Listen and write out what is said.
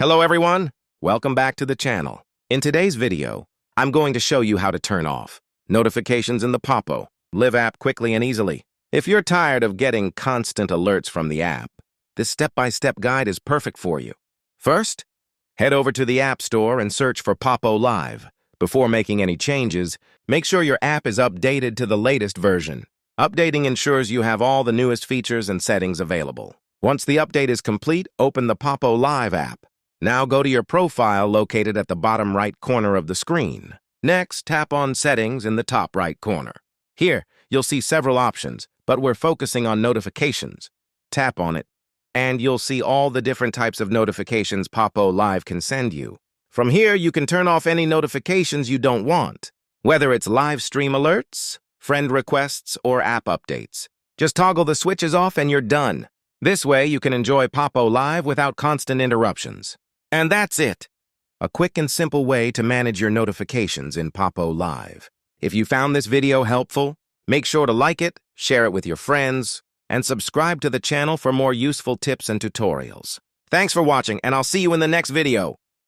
Hello everyone, welcome back to the channel. In today's video, I'm going to show you how to turn off notifications in the Poppo Live app quickly and easily. If you're tired of getting constant alerts from the app, this step-by-step guide is perfect for you. First, head over to the App Store and search for Poppo Live. Before making any changes, make sure your app is updated to the latest version. Updating ensures you have all the newest features and settings available. Once the update is complete, open the Poppo Live app. Now go to your profile located at the bottom right corner of the screen. Next, tap on Settings in the top right corner. Here, you'll see several options, but we're focusing on notifications. Tap on it, and you'll see all the different types of notifications Poppo Live can send you. From here, you can turn off any notifications you don't want, whether it's live stream alerts, friend requests, or app updates. Just toggle the switches off and you're done. This way, you can enjoy Poppo Live without constant interruptions. And that's it. A quick and simple way to manage your notifications in Poppo Live. If you found this video helpful, make sure to like it, share it with your friends, and subscribe to the channel for more useful tips and tutorials. Thanks for watching, and I'll see you in the next video.